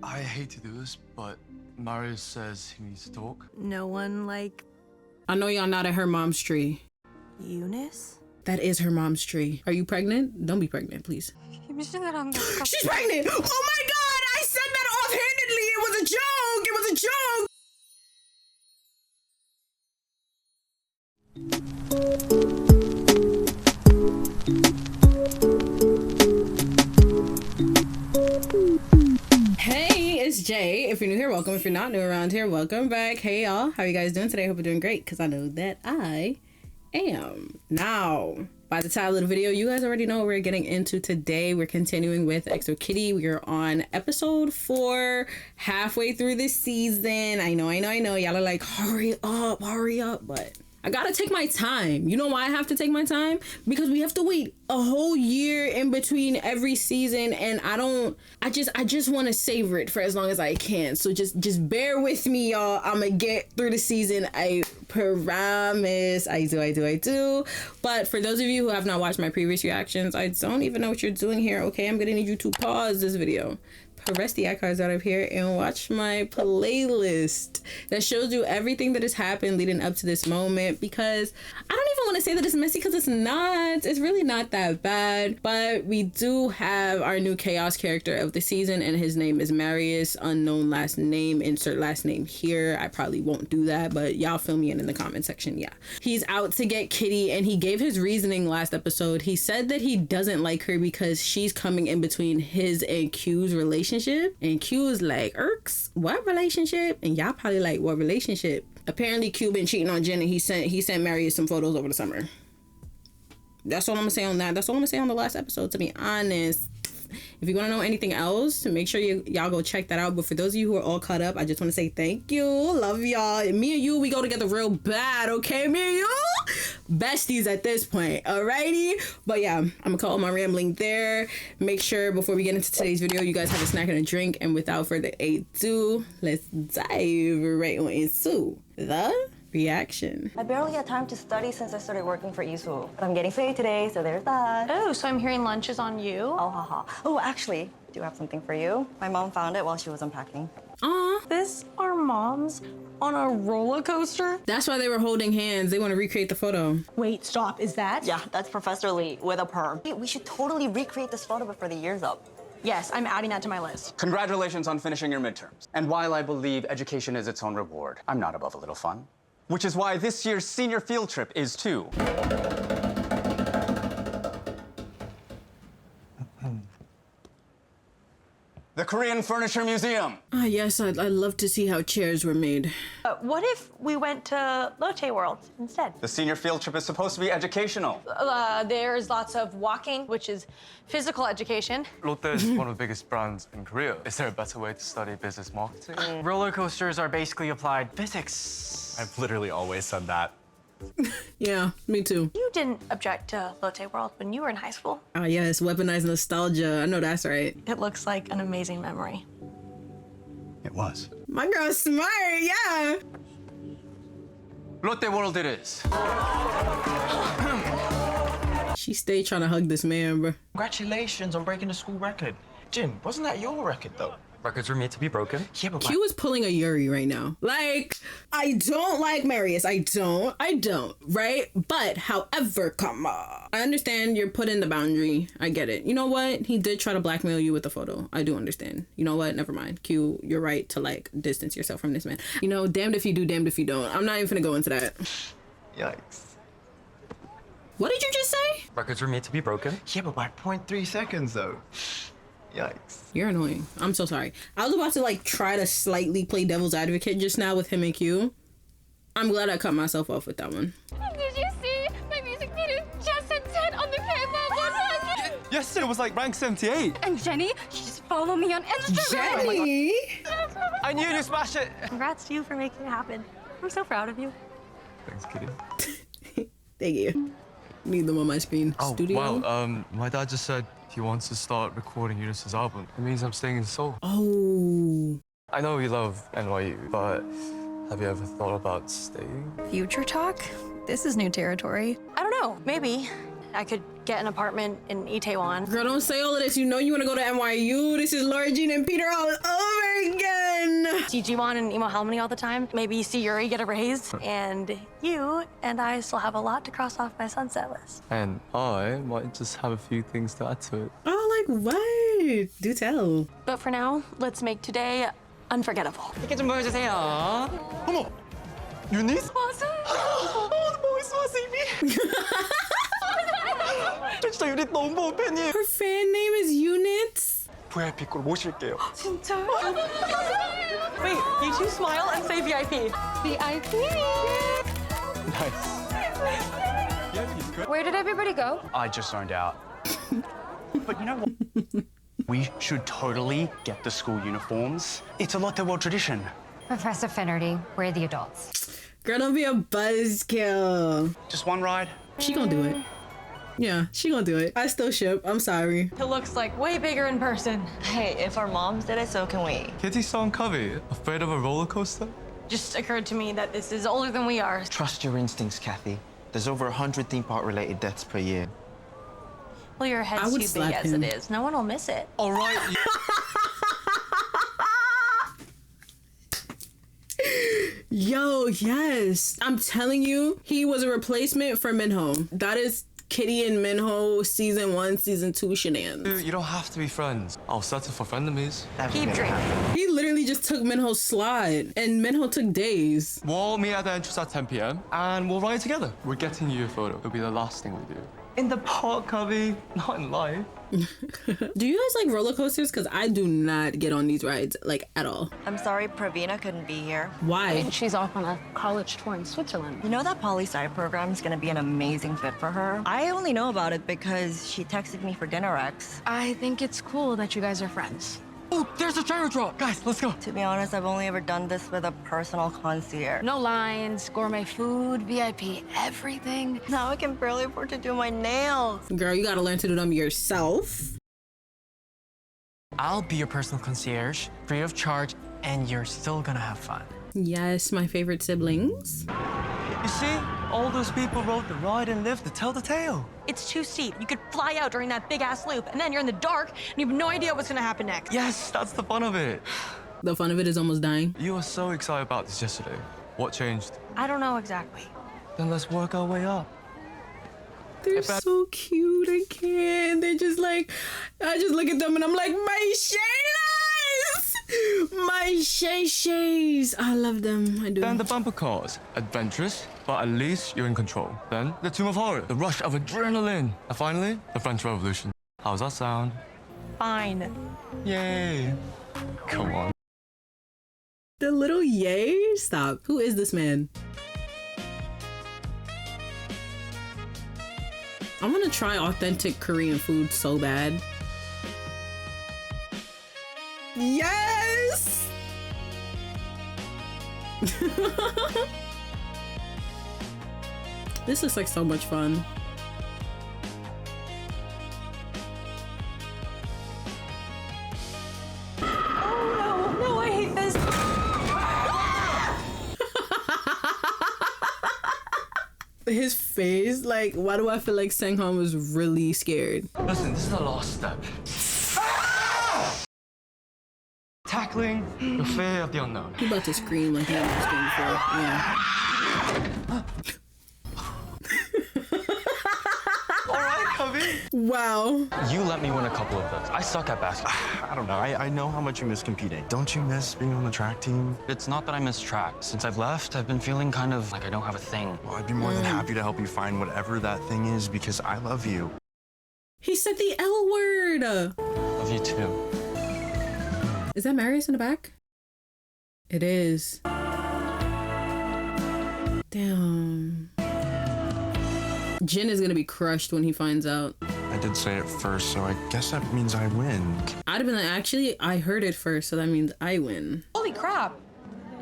I hate to do this, but Marius says he needs to talk. No one like I know y'all not at her mom's tree. Eunice? That is her mom's tree. Are you pregnant? Don't be pregnant, please. She's pregnant! Oh my god! I said that offhandedly! It was a joke! It was a joke! Hey, it's Jay. If you're new here, welcome. If you're not new around here, welcome back. Hey y'all, how you guys doing today? Hope you're doing great, because I know that I am. Now, by the title of the video, you guys already know what we're getting into today. We're continuing with Exo Kitty. We are on episode 4, halfway through this season. I know. Y'all are like, hurry up, but I gotta take my time. You know why I have to take my time? Because we have to wait a whole year in between every season, and I just want to savor it for as long as I can. So just bear with me, y'all. I'm gonna get through the season. I promise. I do. But for those of you who have not watched my previous reactions, I don't even know what you're doing here. Okay, I'm gonna need you to pause this video, press the icons out of here, and watch my playlist that shows you everything that has happened leading up to this moment, because I don't even want to say that it's messy, because it's not. It's really not that bad. But we do have our new chaos character of the season, and his name is Marius. Unknown last name, insert last name here. I probably won't do that, but y'all fill me in the comment section. Yeah, he's out to get Kitty, and he gave his reasoning last episode. He said that he doesn't like her because she's coming in between his and Q's relationship. And Q is like, Irks, what relationship? And y'all probably like, what relationship? Apparently Q been cheating on Jen, and he sent Marius some photos over the summer. That's all I'm gonna say on that. That's all I'm gonna say on the last episode, to be honest. If you want to know anything else, make sure y'all go check that out. But for those of you who are all caught up, I just want to say thank you. Love y'all. Me and you, we go together real bad, okay? Me and you, besties at this point, alrighty? But yeah, I'm gonna call my rambling there. Make sure before we get into today's video, you guys have a snack and a drink. And without further ado, let's dive right on into the reaction. I barely had time to study since I started working for Isu, but I'm getting paid today, so there's that. Oh, so I'm hearing lunch is on you? Oh, haha. Oh, actually, I do have something for you. My mom found it while she was unpacking. This our moms on a roller coaster? That's why they were holding hands. They want to recreate the photo. Wait, stop. Is that? Yeah, that's Professor Lee with a perm. Hey, we should totally recreate this photo before the year's up. Yes, I'm adding that to my list. Congratulations on finishing your midterms. And while I believe education is its own reward, I'm not above a little fun. Which is why this year's senior field trip is to the Korean Furniture Museum. Ah, yes, I'd love to see how chairs were made. What if we went to Lotte World instead? The senior field trip is supposed to be educational. There's lots of walking, which is physical education. Lotte is one of the biggest brands in Korea. Is there a better way to study business marketing? Roller coasters are basically applied physics. I've literally always said that. Yeah, me too. You didn't object to Lotte World when you were in high school. Ah, yes, weaponized nostalgia. I know that's right. It looks like an amazing memory. It was. My girl's smart, yeah. Lotte World it is. She stayed trying to hug this man, bro. Congratulations on breaking the school record. Jim, wasn't that your record though? Records were made to be broken. Yeah, but Q is pulling a Yuri right now. Like, I don't like Marius. I don't, right? But, however, come on. I understand you're putting the boundary. I get it. You know what? He did try to blackmail you with the photo. I do understand. You know what? Never mind. Q, you're right to, like, distance yourself from this man. You know, damned if you do, damned if you don't. I'm not even gonna go into that. Yikes. What did you just say? Records were made to be broken. Yeah, but by 0.3 seconds though. Yikes. You're annoying. I'm so sorry. I was about to like try to slightly play devil's advocate just now with him and Q. I'm glad I cut myself off with that one. Did you see my music video just hit 10 on the K-pop 100? Yesterday was like rank 78. And Jenny, she just followed me on Instagram. Jenny! I knew you'd smash it. Congrats to you for making it happen. I'm so proud of you. Thanks, Kitty. Thank you. Need them on my screen. Studio. Wow, my dad just said he wants to start recording Eunice's album. It means I'm staying in Seoul. Oh. I know you love NYU, but have you ever thought about staying? Future talk? This is new territory. I don't know, maybe. I could get an apartment in Itaewon. Girl, don't say all of this. You know you want to go to NYU. This is Laura Jean and Peter all over again. See Jiwon and Imo Halmoni all the time. Maybe see Yuri get a raise. And you and I still have a lot to cross off my sunset list. And I might just have a few things to add to it. Oh, like what? Do tell. But for now, let's make today unforgettable. 이렇게 좀 보여주세요. 어머, Eunice? 맞아요. 멋있어, 이미. 저 진짜 유닛 너무 팬이에요. Her fan name is Eunice. VIP 꼴 모실게요. 진짜? Wait, you two smile and say VIP. VIP. Nice. Where did everybody go? I just zoned out. But you know what? We should totally get the school uniforms. It's a Lotte World tradition. Professor Finnerty, we're the adults. Girl, don't be a buzzkill. Just one ride. She gonna do it. Yeah, she gonna do it. I still ship. I'm sorry. It looks like way bigger in person. Hey, if our moms did it, so can we. Kitty song Covey, afraid of a roller coaster? Just occurred to me that this is older than we are. Trust your instincts, Kathy. There's over 100 theme park related deaths per year. Well, your I head's would too slap big as him. it is. No one will miss it. All right. Yo, yes. I'm telling you, he was a replacement for Minho. That is Kitty and Minho season 1, season 2 shenanigans. You don't have to be friends. I'll settle for frenemies. Keep drinking. He literally just took Minho's slide, and Minho took days. We'll meet at the entrance at 10 p.m. and we'll ride together. We're getting you a photo. It'll be the last thing we do. In the park, Covey. Not in life. Do you guys like roller coasters? Because I do not get on these rides, like, at all. I'm sorry Praveena couldn't be here. Why? She's off on a college tour in Switzerland. You know that poli-sci program is gonna be an amazing fit for her? I only know about it because she texted me for dinner X. I think it's cool that you guys are friends. Oh, there's a gyro drop. Guys, let's go. To be honest, I've only ever done this with a personal concierge. No lines, gourmet food, VIP, everything. Now I can barely afford to do my nails. Girl, you gotta learn to do them yourself. I'll be your personal concierge, free of charge, and you're still gonna have fun. Yes, my favorite siblings. You see? All those people rode the ride and lived to tell the tale. It's too steep. You could fly out during that big-ass loop, and then you're in the dark, and you have no idea what's gonna happen next. Yes, that's the fun of it. The fun of it is almost dying. You were so excited about this yesterday. What changed? I don't know exactly. Then let's work our way up. They're so cute. I can't. They're just like, I just look at them and I'm like, my Shaylas! My Shay-Shays. I love them. I do. Then the bumper cars. Adventurous, but at least you're in control. Then the Tomb of Horror. The rush of adrenaline. And finally, the French Revolution. How's that sound? Fine. Yay. Come on. The little yay? Stop. Who is this man? I want to try authentic Korean food so bad. Yes! This looks like so much fun. Oh, no, I hate this. His face, like, why do I feel like Sang-han was really scared? Listen, this is the last step. Tackling the fear of the unknown. He about to scream like he never screamed before. Yeah. All right, Covey. Wow. You let me win a couple of those. I suck at basketball. I don't know. I know how much you miss competing. Don't you miss being on the track team? It's not that I miss track. Since I've left, I've been feeling kind of like I don't have a thing. Well, I'd be more than happy to help you find whatever that thing is because I love you. He said the L word. Love you too. Is that Marius in the back? It is. Damn. Jin is gonna be crushed when he finds out. I did say it first, so I guess that means I win. I'd have been like, actually, I heard it first, so that means I win. Holy crap.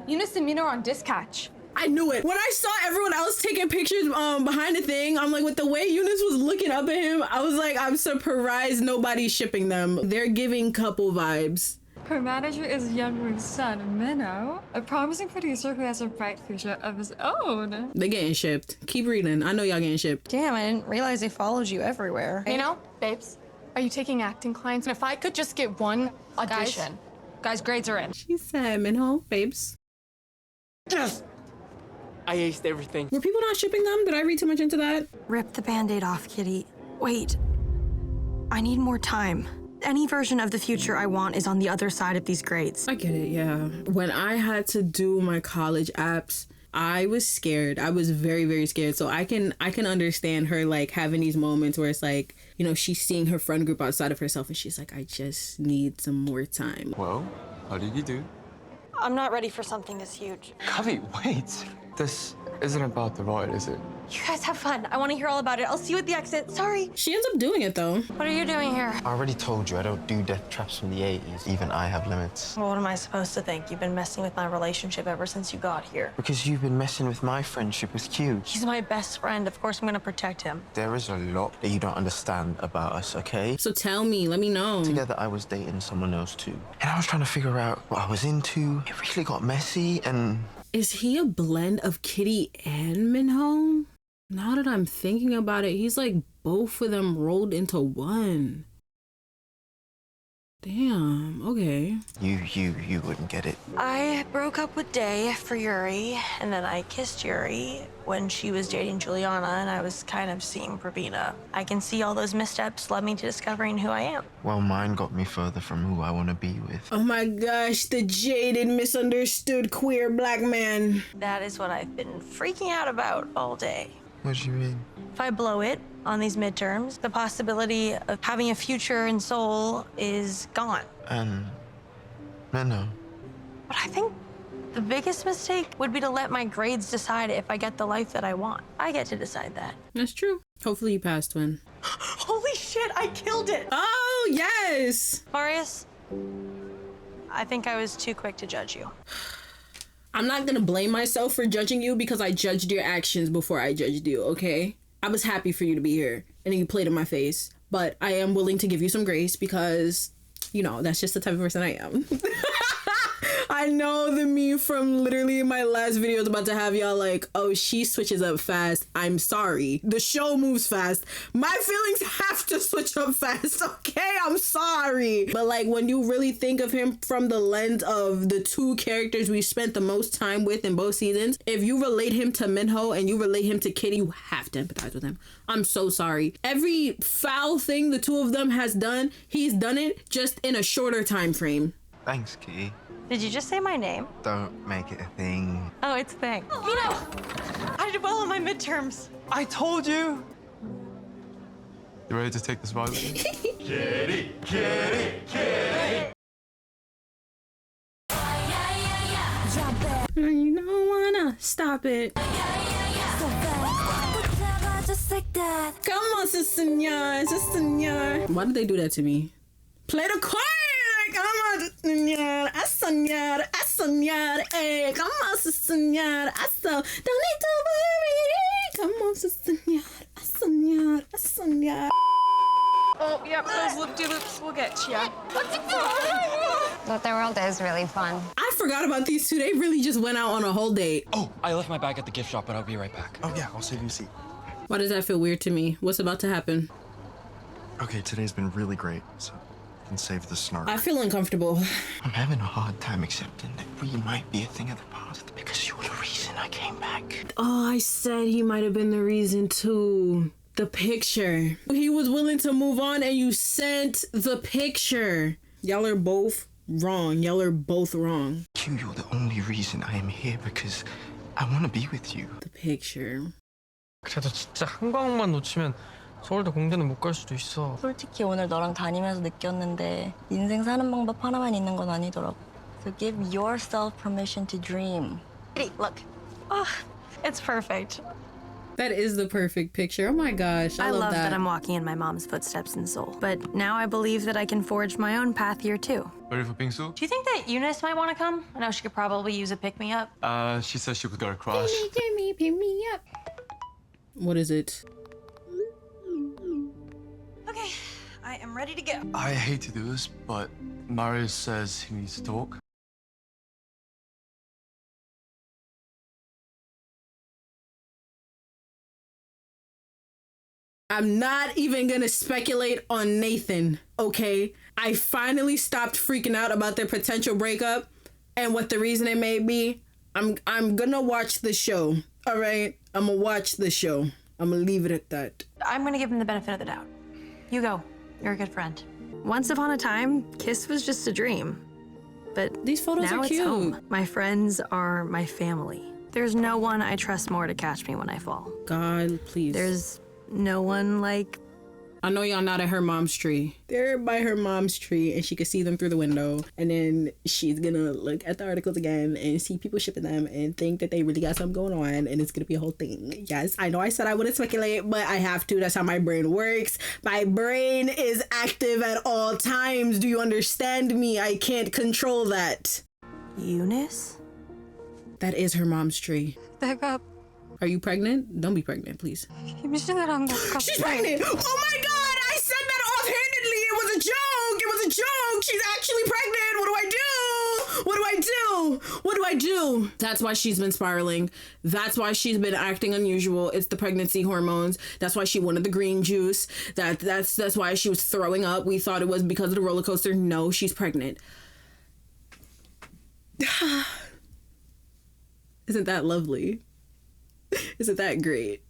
Eunice and Minho are on dispatch. I knew it. When I saw everyone else taking pictures behind the thing, I'm like, with the way Eunice was looking up at him, I was like, I'm surprised nobody's shipping them. They're giving couple vibes. Her manager is Youngwoo's son, Minho, a promising producer who has a bright future of his own. They getting shipped. Keep reading. I know y'all getting shipped. Damn, I didn't realize they followed you everywhere. You know, babes, are you taking acting clients? And if I could just get one audition. Guys, grades are in. She said, Minho, babes. Yes! I aced everything. Were people not shipping them? Did I read too much into that? Rip the band-aid off, kitty. Wait. I need more time. Any version of the future I want is on the other side of these grades. I get it, yeah. When I had to do my college apps, I was scared. I was very, very scared. So I can understand her like having these moments where it's like, you know, she's seeing her friend group outside of herself and she's like, I just need some more time. Well, how did you do? I'm not ready for something this huge. Covey, wait. This isn't about the ride, is it? You guys have fun. I want to hear all about it. I'll see you at the exit. Sorry. She ends up doing it though. What are you doing here? I already told you I don't do death traps from the 80s. Even I have limits. Well, what am I supposed to think? You've been messing with my relationship ever since you got here. Because you've been messing with my friendship with Q. He's my best friend. Of course I'm going to protect him. There is a lot that you don't understand about us, okay? So tell me, let me know. Together, I was dating someone else too. And I was trying to figure out what I was into. It really got messy and... Is he a blend of Kitty and Minho? Now that I'm thinking about it, he's like both of them rolled into one. Damn, okay. You wouldn't get it. I broke up with Day for Yuri, and then I kissed Yuri when she was dating Juliana, and I was kind of seeing Praveena. I can see all those missteps led me to discovering who I am. Well, mine got me further from who I want to be with. Oh my gosh, the jaded, misunderstood queer black man. That is what I've been freaking out about all day. What do you mean? If I blow it on these midterms, the possibility of having a future in Seoul is gone. And... Minho. But I think the biggest mistake would be to let my grades decide if I get the life that I want. I get to decide that. That's true. Hopefully you passed, twin. Holy shit, I killed it! Oh, yes! Marius, I think I was too quick to judge you. I'm not gonna blame myself for judging you because I judged your actions before I judged you, okay? I was happy for you to be here and then you played in my face, but I am willing to give you some grace because, you know, that's just the type of person I am. I know the meme from literally my last video is about to have y'all like, oh, she switches up fast. I'm sorry. The show moves fast. My feelings have to switch up fast, okay? I'm sorry. But like when you really think of him from the lens of the two characters we spent the most time with in both seasons, if you relate him to Minho and you relate him to Kitty, you have to empathize with him. I'm so sorry. Every foul thing the two of them has done, he's done it just in a shorter time frame. Thanks, Kitty. Did you just say my name? Don't make it a thing. Oh, it's a thing. Minho! I did well on my midterms. I told you! You ready to take this ride with me? You don't wanna stop it. Come on, sister. Why did they do that to me? Play the chord! Come on, sister. Hey, come on, sister. Don't need to worry. Come on, sister. Oh, yep, those loop-de-loops will get you. Lotte World is really fun. I forgot about these two. They really just went out on a whole date. Oh, I left my bag at the gift shop, but I'll be right back. Oh yeah, I'll save you a seat. Why does that feel weird to me? What's about to happen? Okay, today's been really great, so you can save the snark. I feel uncomfortable. I'm having a hard time accepting that we might be a thing of the past because you're the reason I came back. Oh, I said he might have been the reason too. The picture. He was willing to move on and you sent the picture. Y'all are both wrong. Y'all are both wrong. Q, you're the only reason I am here because I want to be with you. The picture. 그래도 진짜 한 과목만 놓치면 서울대 공대는 못 갈 수도 있어. 솔직히 오늘 너랑 다니면서 느꼈는데 인생 사는 방법 하나만 있는 건 아니더라고. So give yourself permission to dream. Hey, look. Oh, it's perfect. That is the perfect picture. Oh my gosh, I love that. I'm walking in my mom's footsteps in Seoul. But now I believe that I can forge my own path here too. Ready for bingsu? Do you think that Eunice might want to come? I know she could probably use a pick-me-up. She said she could get a crush. Pick me up. What is it? Okay, I am I'm ready to go. I hate to do this, but Marius says he needs to talk. I'm not even gonna speculate on Nathan, okay? I finally stopped freaking out about their potential breakup and what the reason it may be. I'm gonna watch the show, all right? I'm gonna watch the show. I'm gonna leave it at that. I'm gonna give him the benefit of the doubt. You go. You're a good friend. Once upon a time, Kiss was just a dream. But these photos now are it's cute. home. My friends are my family. There's no one I trust more to catch me when I fall. God, please. There's no one like... I know y'all not at her mom's tree. They're by her mom's tree and she can see them through the window. And then she's gonna look at the articles again and see people shipping them and think that they really got something going on and it's gonna be a whole thing. Yes, I know I said I wouldn't speculate, but I have to. That's how my brain works. My brain is active at all times. Do you understand me? I can't control that. Eunice? That is her mom's tree. 내가 Are you pregnant? Don't be pregnant, please. 임신을 한 것 같아. She's pregnant! Oh my god! I said that offhandedly! It was a joke! It was a joke! She's actually pregnant! What do I do? What do I do? What do I do? That's why she's been spiraling. That's why she's been acting unusual. It's the pregnancy hormones. That's why she wanted the green juice. That's why she was throwing up. We thought it was because of the roller coaster. No, she's pregnant. Isn't that lovely? Isn't that great?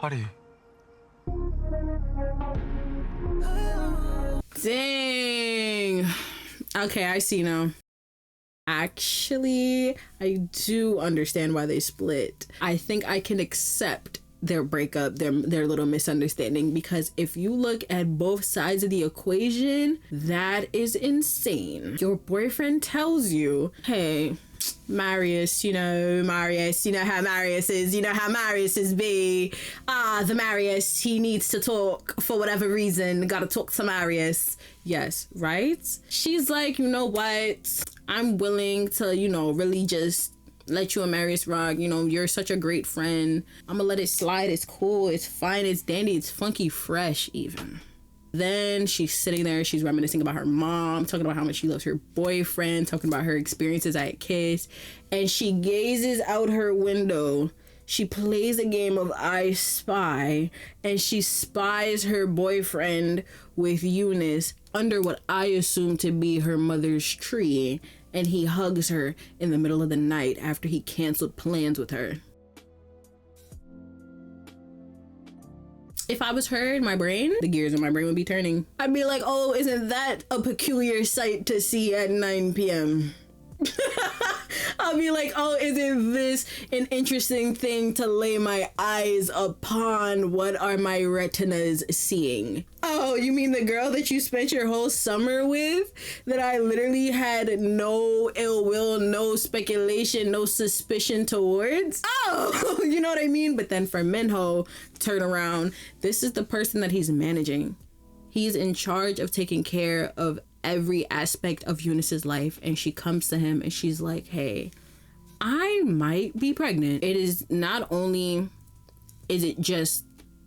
Hurry. Dang. Okay, I see now. Actually, I do understand why they split. I think I can accept their breakup, their little misunderstanding, because if you look at both sides of the equation, that is insane. Your boyfriend tells you, hey, Marius, you know how Marius is, you know how Marius is be. The Marius, he needs to talk for whatever reason, gotta talk to Marius. Yes, right? She's like, you know what? I'm willing to, really just let you and Marius rock. You're such a great friend. I'm gonna let it slide. It's cool, it's fine, it's dandy, it's funky fresh even. Then she's sitting there, she's reminiscing about her mom, talking about how much she loves her boyfriend, talking about her experiences at Kiss, and she gazes out her window. She plays a game of I Spy, and she spies her boyfriend with Eunice under what I assume to be her mother's tree, and he hugs her in the middle of the night after he canceled plans with her. If I was her in my brain, the gears in my brain would be turning. I'd be like, oh, isn't that a peculiar sight to see at 9 p.m.? I'll be like, oh, isn't this an interesting thing to lay my eyes upon? What are my retinas seeing? Oh, you mean the girl that you spent your whole summer with? That I literally had no ill will, no speculation, no suspicion towards? Oh, you know what I mean? But then for Minho, turn around. This is the person that he's managing. He's in charge of taking care of every aspect of Eunice's life, and she comes to him and she's like, hey, I might be pregnant. It is not only is it just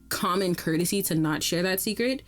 common courtesy to not share that secret,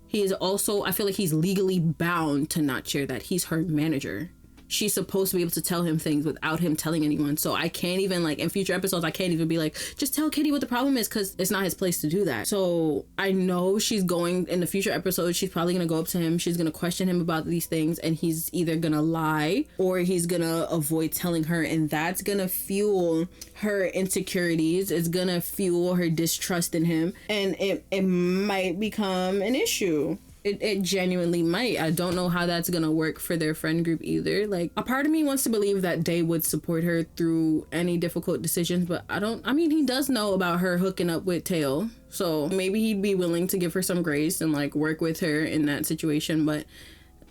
he is also, I feel like he's legally bound to not share that. He's her manager. She's supposed to be able to tell him things without him telling anyone. So I can't even, like, in future episodes, I can't even be like, just tell Kitty what the problem is, because it's not his place to do that. So I know she's going, in the future episodes, she's probably going to go up to him. She's going to question him about these things, and he's either going to lie or he's going to avoid telling her. And that's going to fuel her insecurities. It's going to fuel her distrust in him. And it might become an issue. It genuinely might. I don't know how that's gonna work for their friend group either. Like, a part of me wants to believe that Day would support her through any difficult decisions, but he does know about her hooking up with Tail, so maybe he'd be willing to give her some grace and like work with her in that situation, but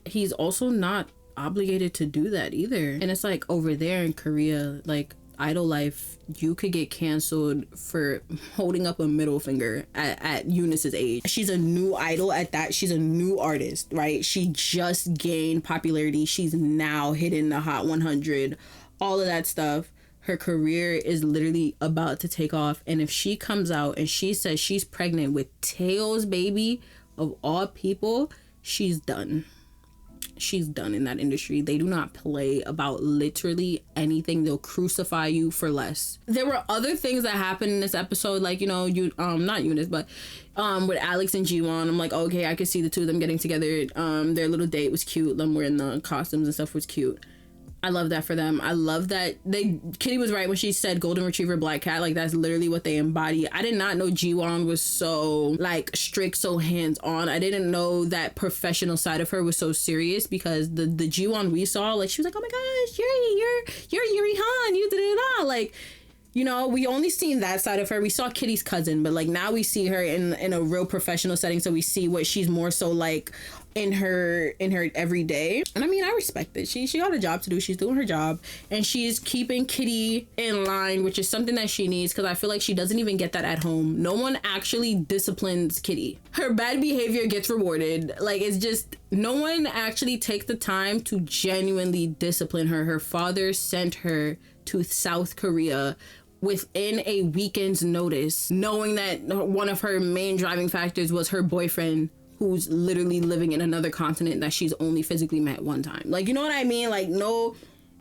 he's also not obligated to do that either. And it's like, over there in Korea, like, idol life, you could get canceled for holding up a middle finger at Eunice's age. She's a new idol at that. She's a new artist, right? She just gained popularity. She's now hitting the Hot 100, all of that stuff. Her career is literally about to take off. And if she comes out and she says she's pregnant with Tails' baby, of all people, she's done. She's done in that industry. They do not play about literally anything. They'll crucify you for less. There were other things that happened in this episode, like, you know, not Eunice, but with Alex and G1. I'm like, okay, I could see the two of them getting together. Their little date was cute. Them wearing the costumes and stuff was cute. I love that for them. I love that Kitty was right when she said golden retriever black cat. Like, that's literally what they embody. I did not know Jiwon was so like strict, so hands-on. I didn't know that professional side of her was so serious, because the Jiwon we saw, like, she was like, oh my gosh, Yuri, you're Yuri Han, you da-da-da. Like, you know, we only seen that side of her. We saw Kitty's cousin, but like now we see her in a real professional setting, so we see what she's more so like in her everyday. And I mean, I respect it. She got a job to do. She's doing her job, and she's keeping Kitty in line, which is something that she needs, because I feel like she doesn't even get that at home. No one actually disciplines Kitty. Her bad behavior gets rewarded. Like, it's just, no one actually takes the time to genuinely discipline her. Her father sent her to South Korea within a weekend's notice, knowing that one of her main driving factors was her boyfriend, who's literally living in another continent that she's only physically met one time. Like, you know what I mean? Like, no,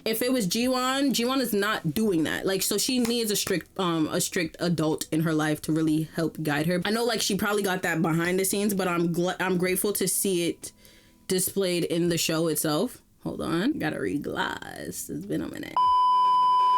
if it was Jiwon is not doing that. Like, so she needs a strict adult in her life to really help guide her. I know, like, she probably got that behind the scenes, but I'm grateful to see it displayed in the show itself. Hold on, gotta read glass. It's been a minute.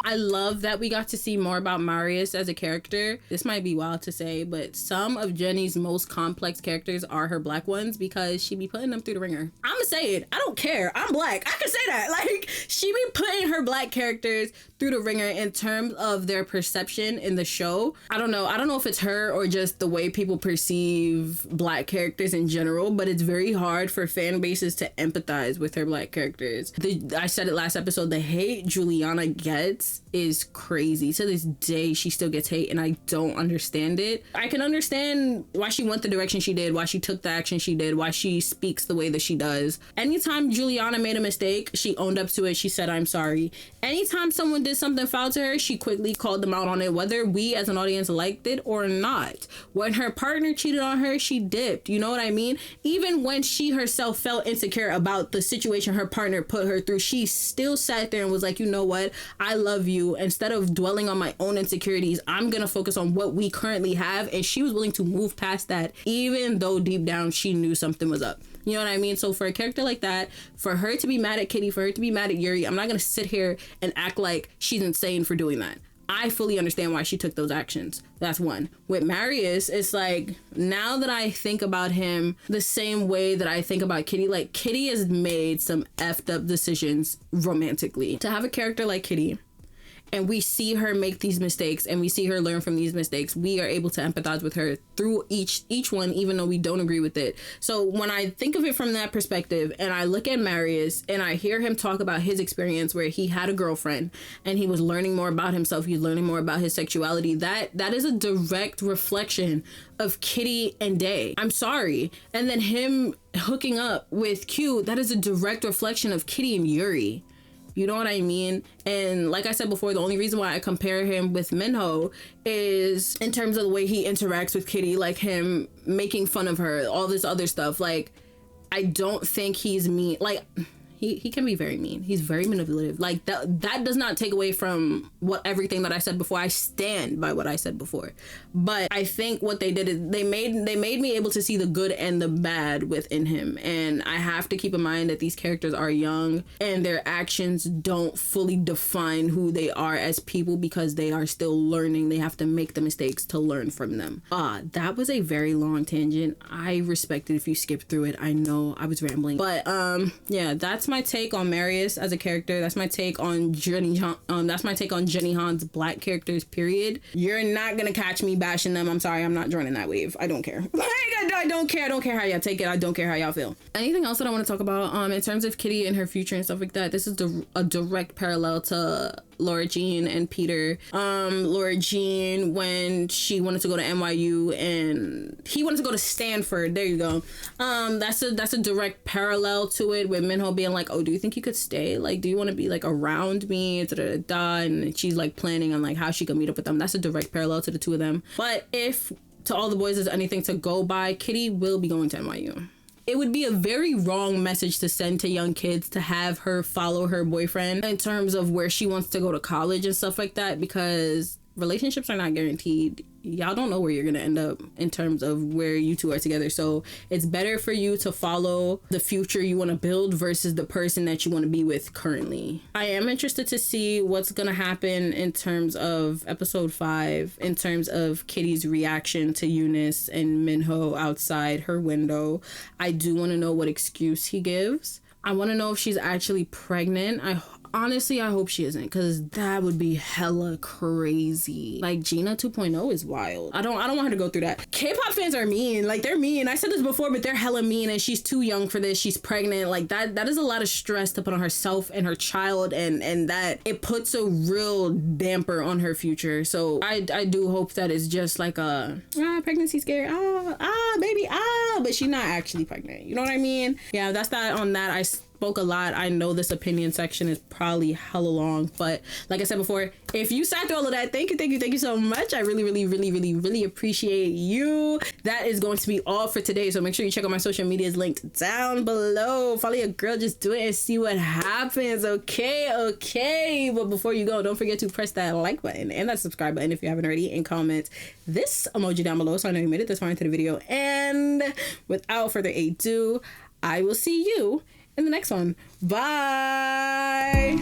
I love that we got to see more about Marius as a character. This might be wild to say, but some of Jenny's most complex characters are her black ones, because she be putting them through the ringer. I'ma say it. I don't care. I'm black. I can say that. Like, she be putting her black characters through the ringer in terms of their perception in the show. I don't know if it's her or just the way people perceive black characters in general, but it's very hard for fan bases to empathize with her black characters. I said it last episode, the hate Juliana gets is crazy. To this day, she still gets hate, and I don't understand it. I can understand why she went the direction she did, why she took the action she did, why she speaks the way that she does. Anytime Juliana made a mistake, she owned up to it. She said, I'm sorry. Anytime someone did something foul to her, she quickly called them out on it, whether we as an audience liked it or not. When her partner cheated on her, she dipped. You know what I mean? Even when she herself felt insecure about the situation her partner put her through, she still sat there and was like, you know what? I love you. Instead of dwelling on my own insecurities, I'm gonna focus on what we currently have. And she was willing to move past that, even though deep down she knew something was up. You know what I mean? So for a character like that, for her to be mad at Kitty, for her to be mad at Yuri, I'm not gonna sit here and act like she's insane for doing that. I fully understand why she took those actions. That's one. With Marius, it's like, now that I think about him the same way that I think about Kitty, like, Kitty has made some effed up decisions romantically. To have a character like Kitty, and we see her make these mistakes, and we see her learn from these mistakes, we are able to empathize with her through each one, even though we don't agree with it. So when I think of it from that perspective, and I look at Marius and I hear him talk about his experience where he had a girlfriend and he was learning more about himself, he's learning more about his sexuality, that is a direct reflection of Kitty and Day. I'm sorry. And then him hooking up with Q, that is a direct reflection of Kitty and Yuri. You know what I mean? And like I said before, the only reason why I compare him with Minho is in terms of the way he interacts with Kitty, like him making fun of her, all this other stuff. Like, I don't think he's mean. Like, he can be very mean. He's very manipulative. Like, that does not take away from everything that I said before. I stand by what I said before. But I think what they did is they made me able to see the good and the bad within him. And I have to keep in mind that these characters are young and their actions don't fully define who they are as people, because they are still learning. They have to make the mistakes to learn from them. That was a very long tangent. I respect it if you skip through it. I know I was rambling. But yeah, that's my take on Marius as a character. That's my take on Jenny Han's black characters, period. You're not gonna catch me bashing them. I'm sorry, I'm not joining that wave. I don't care. I don't care. I don't care how y'all take it. I don't care how y'all feel. Anything else that I want to talk about in terms of Kitty and her future and stuff like that? This is a direct parallel to Laura Jean and Peter. Laura Jean, when she wanted to go to NYU and he wanted to go to Stanford. There you go. That's a direct parallel to it, with Minho being like, oh, do you think you could stay? Like, do you want to be like around me? And she's like planning on like how she could meet up with them. That's a direct parallel to the two of them. But if to all the boys is anything to go by, Kitty will be going to NYU. It would be a very wrong message to send to young kids to have her follow her boyfriend in terms of where she wants to go to college and stuff like that, because relationships are not guaranteed. Y'all don't know where you're gonna end up in terms of where you two are together. So it's better for you to follow the future you want to build versus the person that you want to be with currently. I am interested to see what's gonna happen in terms of episode 5, in terms of Kitty's reaction to Eunice and Minho outside her window. I do want to know what excuse he gives. I want to know if she's actually pregnant. Honestly, I hope she isn't, because that would be hella crazy. Like, Gina 2.0 is wild. I don't want her to go through that. K-pop fans are mean. Like, they're mean. I said this before, but they're hella mean, and she's too young for this. She's pregnant. Like, that is a lot of stress to put on herself and her child, and that it puts a real damper on her future. So I do hope that it's just like a pregnancy scare. Baby, but she's not actually pregnant. You know what I mean? Yeah, that's that on that. I spoke a lot. I know this opinion section is probably hella long, but like I said before, if you sat through all of that, thank you so much. I really appreciate you. That is going to be all for today, so make sure you check out my social medias linked down below. Follow your girl, just do it and see what happens. Okay, but before you go, don't forget to press that like button and that subscribe button if you haven't already, and comment this emoji down below so I know you made it this far into the video. And without further ado, I will see you in the next one. Bye.